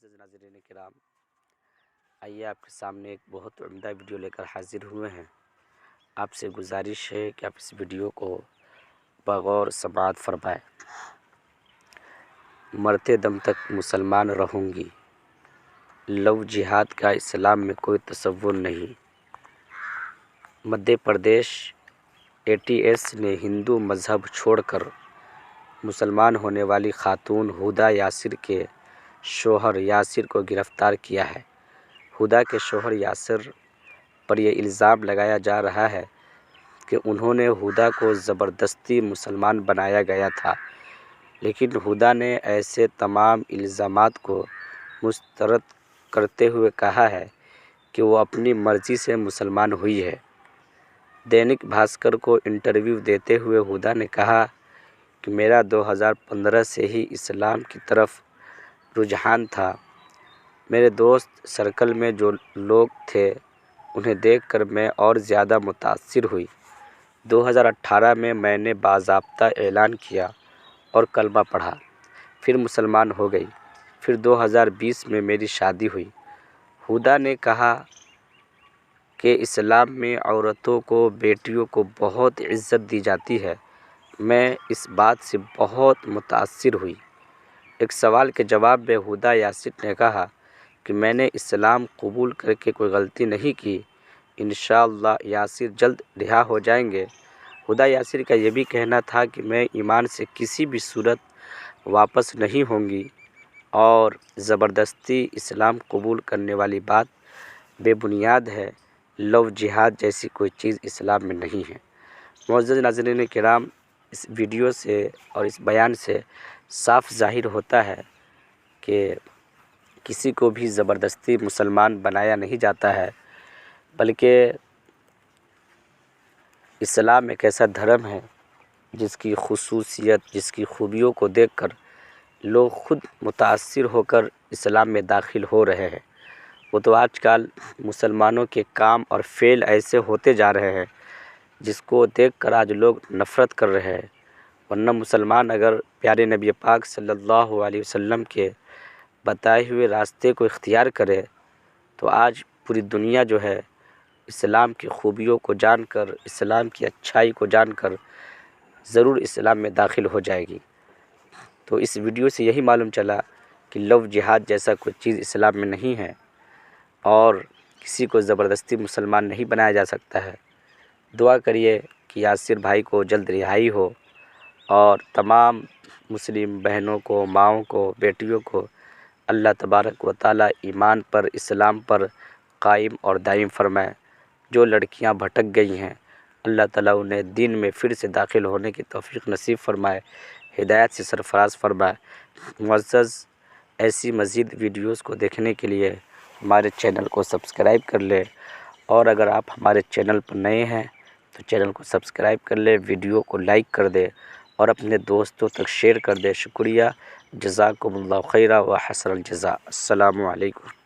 معزز ناظرین کرام، آئیے آپ کے سامنے ایک بہت عمدہ ویڈیو لے کر حاضر ہوئے ہیں۔ آپ سے گزارش ہے کہ آپ اس ویڈیو کو بغور سماعت فرمائیں۔ مرتے دم تک مسلمان رہوں گی، لو جہاد کا اسلام میں کوئی تصور نہیں۔ مدھیہ پردیش ATS نے ہندو مذہب چھوڑ کر مسلمان ہونے والی خاتون ہدیٰ یاسر کے شوہر یاسر کو گرفتار کیا ہے۔ ہدیٰ کے شوہر یاسر پر یہ الزام لگایا جا رہا ہے کہ انہوں نے ہدیٰ کو زبردستی مسلمان بنایا گیا تھا، لیکن ہدیٰ نے ایسے تمام الزامات کو مسترد کرتے ہوئے کہا ہے کہ وہ اپنی مرضی سے مسلمان ہوئی ہے۔ دینک بھاسکر کو انٹرویو دیتے ہوئے ہدیٰ نے کہا کہ میرا 2015 سے ہی اسلام کی طرف رجحان تھا۔ میرے دوست سرکل میں جو لوگ تھے انہیں دیکھ کر میں اور زیادہ متاثر ہوئی۔ 2018 میں میں نے باضابطہ اعلان کیا اور کلمہ پڑھا، پھر مسلمان ہو گئی۔ پھر 2020 میں میری شادی ہوئی۔ ہدیٰ نے کہا کہ اسلام میں عورتوں کو، بیٹیوں کو بہت عزت دی جاتی ہے۔ میں اس بات سے بہت متاثر ہوئی۔ ایک سوال کے جواب میں ہدیٰ یاسر نے کہا کہ میں نے اسلام قبول کر کے کوئی غلطی نہیں کی، انشاءاللہ یاسر جلد رہا ہو جائیں گے۔ ہدیٰ یاسر کا یہ بھی کہنا تھا کہ میں ایمان سے کسی بھی صورت واپس نہیں ہوں گی اور زبردستی اسلام قبول کرنے والی بات بے بنیاد ہے۔ لو جہاد جیسی کوئی چیز اسلام میں نہیں ہے۔ معزز ناظرین کرام، اس ویڈیو سے اور اس بیان سے صاف ظاہر ہوتا ہے کہ کسی کو بھی زبردستی مسلمان بنایا نہیں جاتا ہے، بلکہ اسلام ایک ایسا دھرم ہے جس کی خصوصیت، جس کی خوبیوں کو دیکھ کر لوگ خود متاثر ہو کر اسلام میں داخل ہو رہے ہیں۔ وہ تو آج کل مسلمانوں کے کام اور فعل ایسے ہوتے جا رہے ہیں جس کو دیکھ کر آج لوگ نفرت کر رہے ہیں، ورنہ مسلمان اگر پیارے نبی پاک صلی اللہ علیہ وسلم کے بتائے ہوئے راستے کو اختیار کرے تو آج پوری دنیا جو ہے اسلام کی خوبیوں کو جان کر، اسلام کی اچھائی کو جان کر ضرور اسلام میں داخل ہو جائے گی۔ تو اس ویڈیو سے یہی معلوم چلا کہ لو جہاد جیسا کوئی چیز اسلام میں نہیں ہے اور کسی کو زبردستی مسلمان نہیں بنایا جا سکتا ہے۔ دعا کریے کہ یاسر بھائی کو جلد رہائی ہو اور تمام مسلم بہنوں کو، ماؤں کو، بیٹیوں کو اللہ تبارک و تعالیٰ ایمان پر، اسلام پر قائم اور دائم فرمائے۔ جو لڑکیاں بھٹک گئی ہیں اللہ تعالیٰ انہیں دین میں پھر سے داخل ہونے کی توفیق نصیب فرمائے، ہدایت سے سرفراز فرمائے۔ معزز، ایسی مزید ویڈیوز کو دیکھنے کے لیے ہمارے چینل کو سبسکرائب کر لیں، اور اگر آپ ہمارے چینل پر نئے ہیں تو چینل کو سبسکرائب کر لیں، ویڈیو کو لائک کر دیں اور اپنے دوستوں تک شیئر کر دیں۔ شکریہ، جزاکم اللہ خیرا و حسن الجزاء۔ السلام علیکم۔